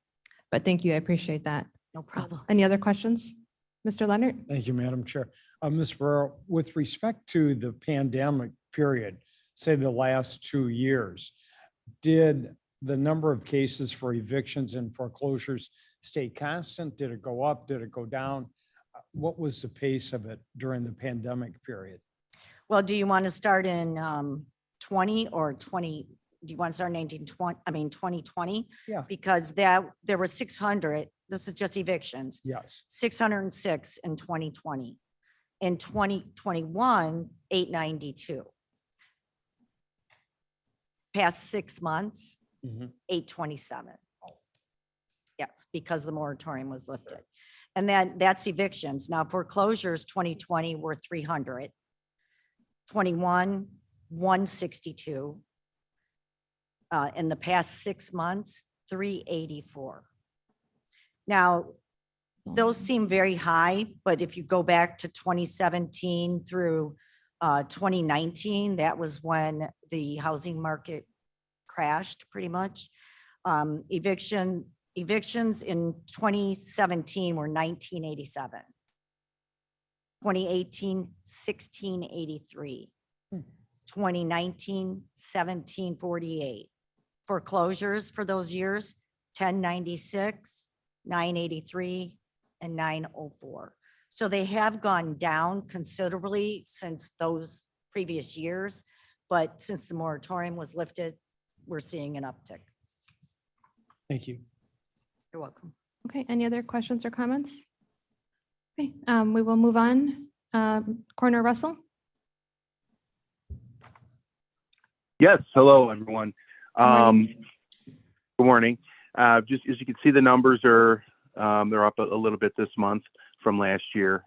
But thank you. I appreciate that. No problem. Any other questions? Mr. Leonard? Thank you, Madam Chair. Ms. Ferrero, with respect to the pandemic period, say the last 2 years, did the number of cases for evictions and foreclosures stay constant? Did it go up? Did it go down? What was the pace of it during the pandemic period? Well, do you want to start in 20 or 20? Do you want to start in 2020? Yeah. Because there were 600, this is just evictions, Yes. 606 in 2020. In 2021, 892. Past 6 months, 827. Yes, because the moratorium was lifted. And then that's evictions. Now foreclosures 2020 were 300. 21, 162. In the past 6 months, 384. Now, those seem very high, but if you go back to 2017 through 2019, that was when the housing market crashed pretty much. Evictions in 2017 were 1987. 2018, 1683. 2019, 1748. Foreclosures for those years, 1096, 983, and 904. So they have gone down considerably since those previous years, but since the moratorium was lifted, we're seeing an uptick. Thank you. You're welcome. Okay, any other questions or comments? Okay, we will move on. Coroner Russell? Yes, hello, everyone. Morning. Good morning. Just as you can see, the numbers are, they're up a little bit this month from last year.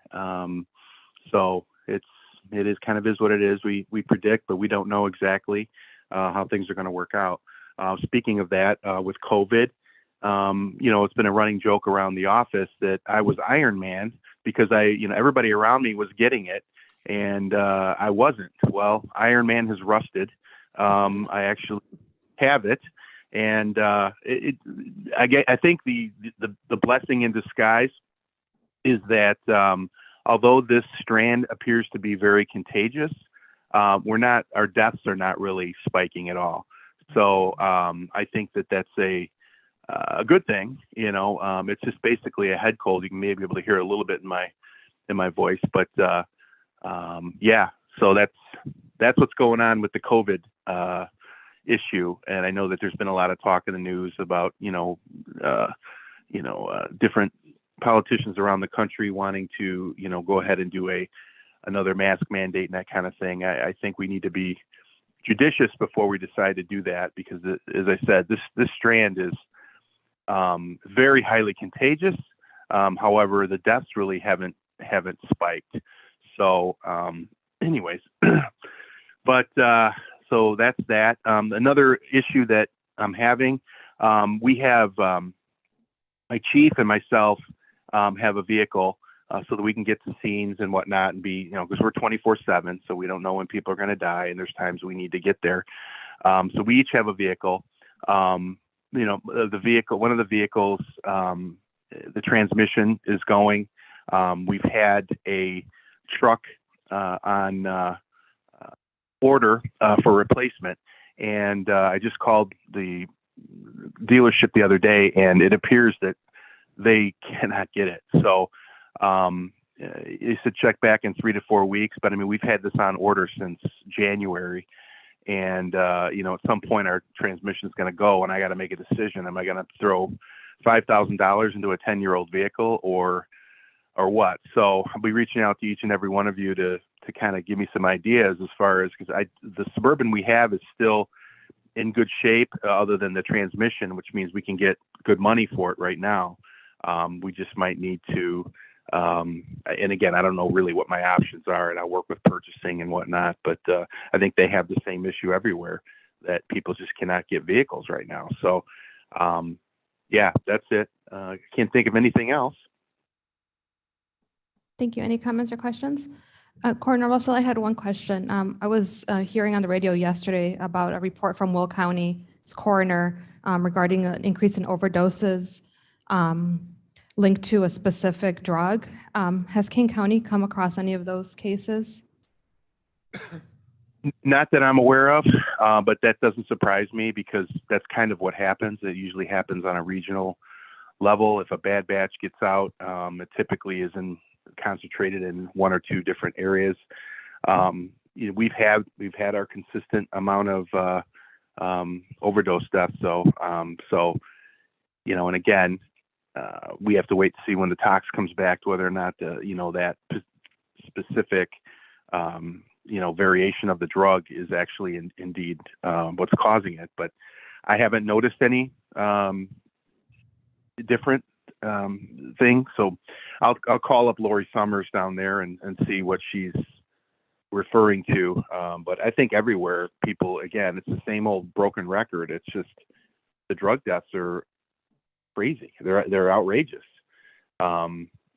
So it is kind of is what it is. We predict, but we don't know exactly how things are going to work out. Speaking of that, with COVID, it's been a running joke around the office that I was Iron Man because everybody around me was getting it and I wasn't. Well, Iron Man has rusted. I actually have it. And I think the blessing in disguise is that although this strand appears to be very contagious, our deaths are not really spiking at all. So I think that's a good thing. It's just basically a head cold. You can maybe be able to hear a little bit in my voice, but yeah. So that's what's going on with the COVID issue. And I know that there's been a lot of talk in the news about, different politicians around the country wanting to, go ahead and do another mask mandate and that kind of thing. I think we need to be judicious before we decide to do that, because as I said, this strand is very highly contagious. However, the deaths really haven't spiked. So anyways, but so that's that. Another issue that I'm having, we have my chief and myself have a vehicle so that we can get to scenes and whatnot and be, because we're 24/7, so we don't know when people are going to die, and there's times we need to get there. So we each have a vehicle. The vehicle, one of the vehicles, the transmission is going. We've had a truck on order for replacement, and I just called the dealership the other day, and it appears that they cannot get it. So they said check back in 3 to 4 weeks, but I mean, we've had this on order since January, and at some point our transmission is going to go, and I got to make a decision. Am I going to throw $5,000 into a 10-year-old vehicle or what? So I'll be reaching out to each and every one of you to kind of give me some ideas as far as, because the Suburban we have is still in good shape, other than the transmission, which means we can get good money for it right now. We just might need to, and again, I don't know really what my options are, and I work with purchasing and whatnot, but I think they have the same issue everywhere, that people just cannot get vehicles right now. So yeah, that's it. Can't think of anything else. Thank you. Any comments or questions? Coroner Russell, I had one question. I was hearing on the radio yesterday about a report from Will County's coroner regarding an increase in overdoses linked to a specific drug. Has King County come across any of those cases? Not that I'm aware of, but that doesn't surprise me, because that's kind of what happens. It usually happens on a regional level. If a bad batch gets out, it typically is concentrated in 1 or 2 different areas. We've had our consistent amount of overdose deaths. So, and again, we have to wait to see when the tox comes back, whether or not that specific variation of the drug is actually indeed what's causing it. But I haven't noticed any different thing. So I'll call up Lori Summers down there and see what she's referring to. But I think everywhere people, again, it's the same old broken record. It's just the drug deaths are crazy. They're outrageous.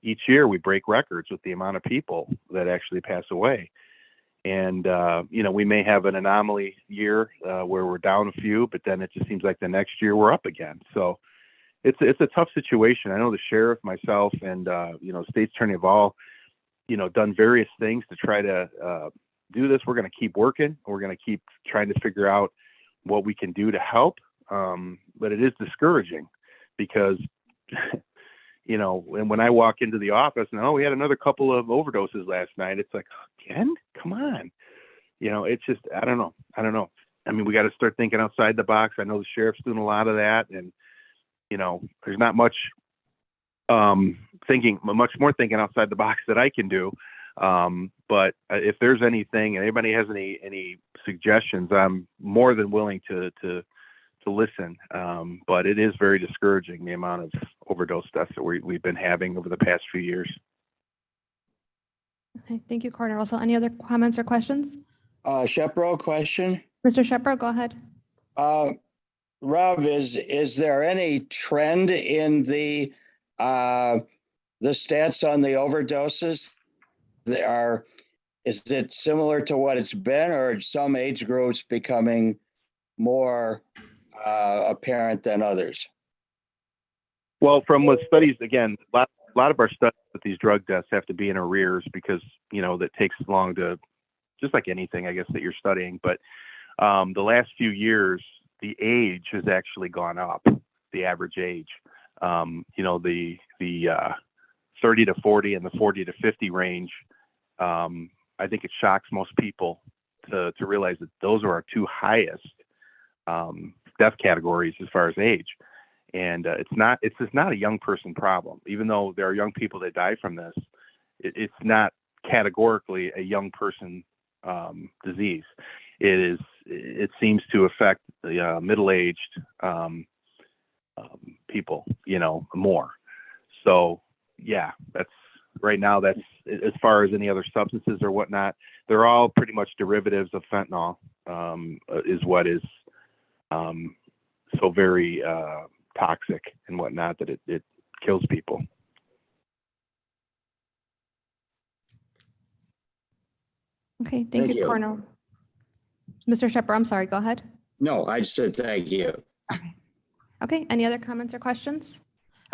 Each year we break records with the amount of people that actually pass away. And, we may have an anomaly year where we're down a few, but then it just seems like the next year we're up again. So it's a tough situation. I know the sheriff, myself, and, State's Attorney have all, done various things to try to do this. We're going to keep working. We're going to keep trying to figure out what we can do to help. But it is discouraging because, and when I walk into the office and, we had another couple of overdoses last night, it's like, again, come on. It's just, I don't know. I mean, we got to start thinking outside the box. I know the sheriff's doing a lot of that, and, there's not much much more thinking outside the box that I can do. But if there's anything, and anybody has any suggestions, I'm more than willing to listen. But it is very discouraging, the amount of overdose deaths that we've been having over the past few years. Okay, thank you, Coroner Russell. Any other comments or questions? Shepro, question. Mr. Shepro, go ahead. Rob, is there any trend in the stats on the overdoses? Is it similar to what it's been, or are some age groups becoming more apparent than others? Well, from what studies, again, a lot of our studies with these drug deaths have to be in arrears because, that takes long to, just like anything, I guess, that you're studying. But the last few years, the age has actually gone up, the average age. The 30 to 40 and the 40 to 50 range, I think it shocks most people to to realize that those are our two highest death categories as far as age. And it's just not a young person problem. Even though there are young people that die from this, it's not categorically a young person disease. It seems to affect the middle-aged people, more. So yeah, that's right now, that's as far as any other substances or whatnot, they're all pretty much derivatives of fentanyl, is what is so very toxic and whatnot that it kills people. Okay, thank Thank you, you. Coroner. Mr. Shepherd, I'm sorry, go ahead. No, I said thank you. Okay, any other comments or questions?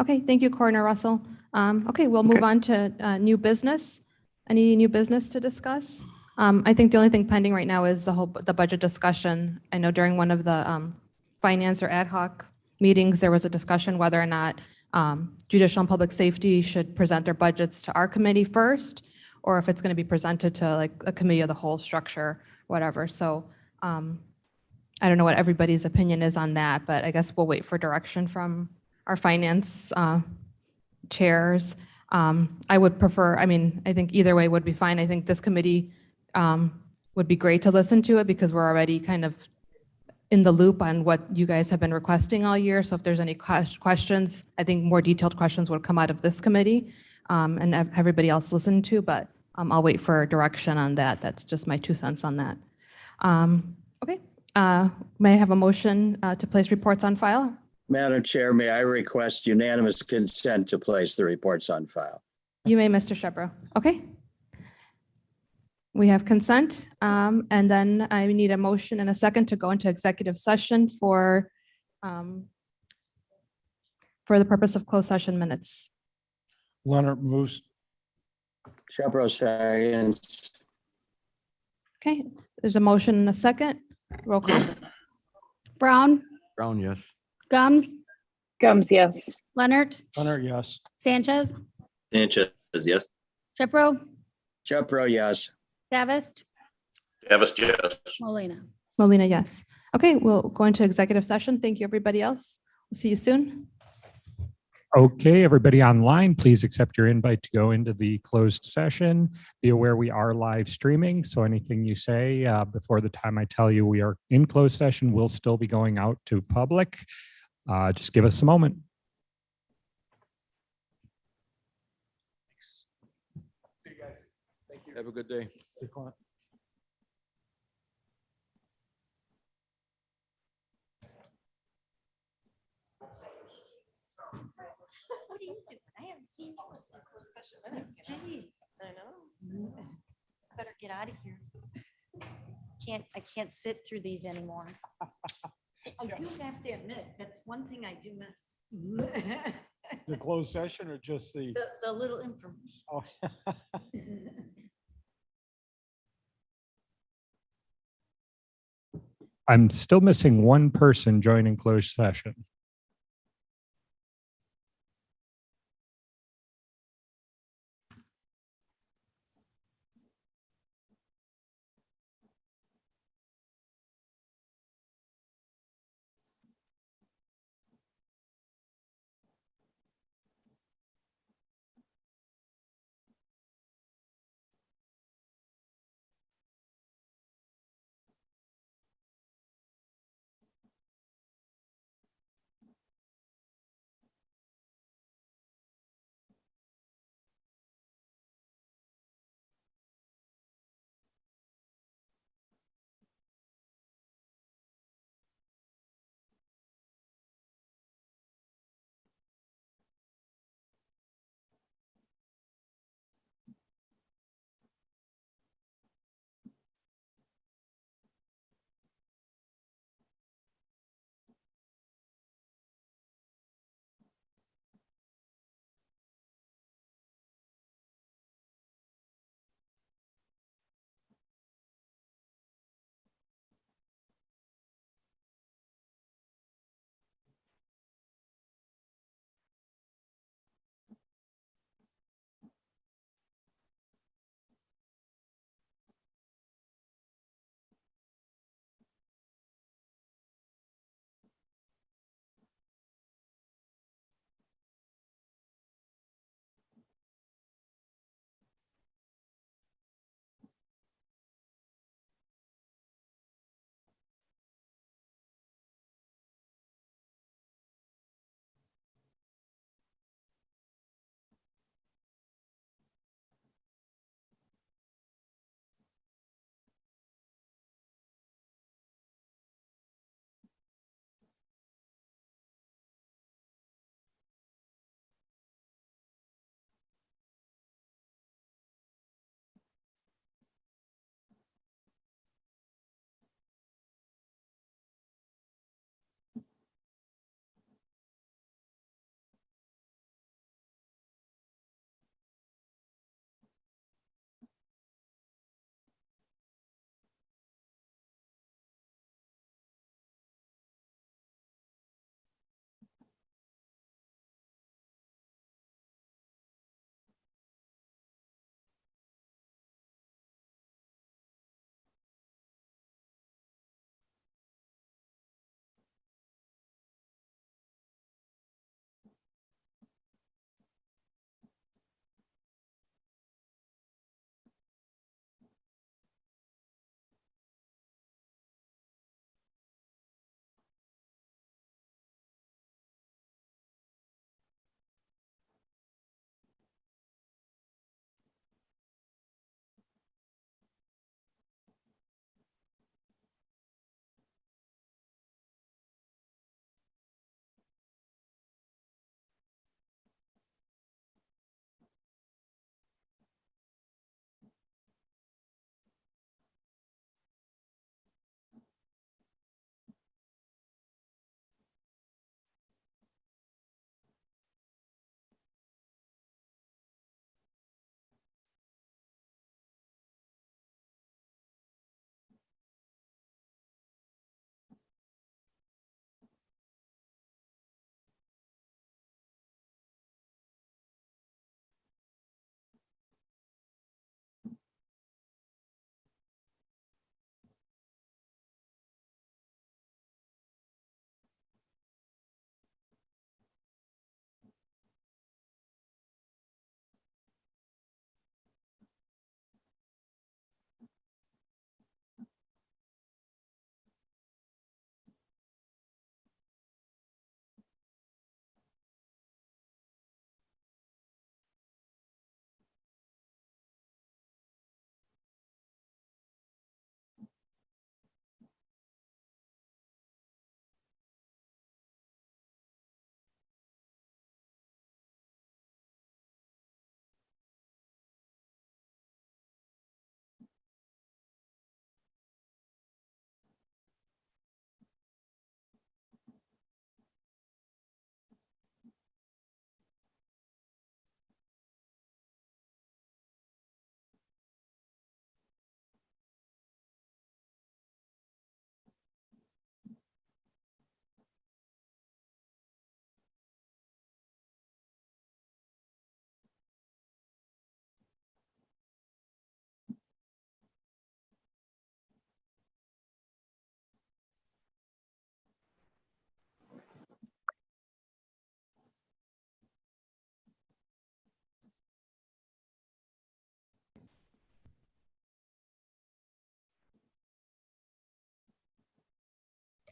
Okay, thank you, Coroner Russell. Okay, we'll move on to new business. Any new business to discuss? I think the only thing pending right now is the budget discussion. I know during one of the finance or ad hoc meetings, there was a discussion whether or not Judicial and Public Safety should present their budgets to our committee first, or if it's going to be presented to like a committee of the whole structure, whatever. So I don't know what everybody's opinion is on that, but I guess we'll wait for direction from our finance chairs. I would prefer, I think either way would be fine. I think this committee would be great to listen to it because we're already kind of in the loop on what you guys have been requesting all year. So if there's any questions, I think more detailed questions would come out of this committee and everybody else listen to, but I'll wait for direction on that. That's just my 2 cents on that. Okay, may I have a motion to place reports on file? Madam Chair, may I request unanimous consent to place the reports on file? You may, Mr. Shepro. Okay. We have consent, and then I need a motion and a second to go into executive session for the purpose of closed session minutes. Leonard moves. Shepro seconds. Okay, there's a motion and a second. Roll call. Brown, Brown, yes. Gums, Gums, yes. Leonard, Leonard, yes. Sanchez, Sanchez, yes. Shepro, Shepro, yes. Davis, Davis, yes. Molina. Molina, yes. Okay, we'll go into executive session. Thank you, everybody else. We'll see you soon. Okay, everybody online, please accept your invite to go into the closed session. Be aware we are live streaming, so anything you say before the time I tell you we are in closed session will still be going out to public. Just give us a moment. See you guys. Thank you. Have a good day. What are you doing? I haven't seen you in some closed session minutes. Jeez, I know. Better get out of here. I can't sit through these anymore. I do have to admit, that's one thing I do miss. The closed session or just the? The little information. Oh. I'm still missing one person joining closed session.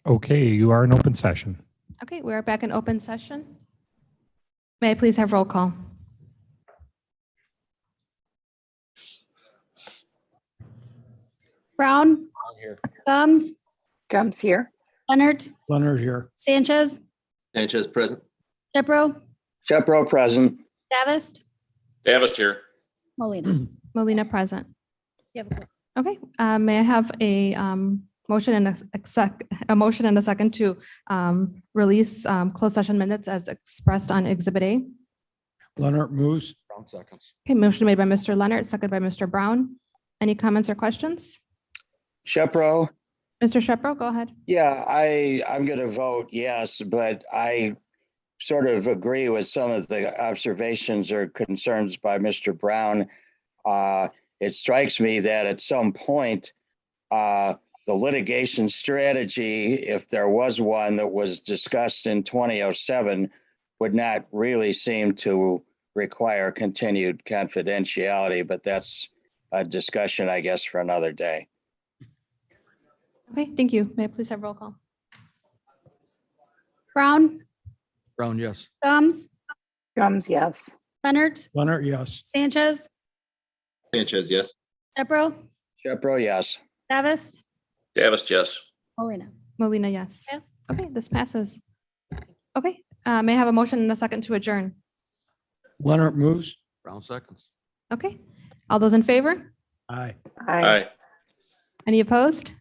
Okay, you are in open session. Okay, we are back in open session. May I please have roll call? Brown, Gums, Gums here. Leonard, Leonard here. Sanchez, Sanchez present. Shepro, Shepro present. Davis, Davis here. Molina. Molina present. You have a quorum. Okay, may I have a motion and a motion and a second to release closed session minutes as expressed on Exhibit A? Leonard moves. Brown seconds. Okay, motion made by Mr. Leonard, seconded by Mr. Brown. Any comments or questions? Shepro, Mr. Shepro, go ahead. yeah, I'm going to vote yes, but I sort of agree with some of the observations or concerns by Mr. Brown. It strikes me that at some point, the litigation strategy, if there was one that was discussed in 2007, would not really seem to require continued confidentiality, but that's a discussion, I guess, for another day. Okay, thank you. May I please have roll call? Brown, Brown, yes. Gums, Gums, yes. Leonard, Leonard, yes. Sanchez, Sanchez, yes. Shepro, Shepro, yes. Davis, Davis, yes. Molina. Molina, yes. Yes. Okay, this passes. Okay, may I have a motion and a second to adjourn? Leonard moves. Brown seconds. Okay, all those in favor? Aye. Aye. Aye. Any opposed?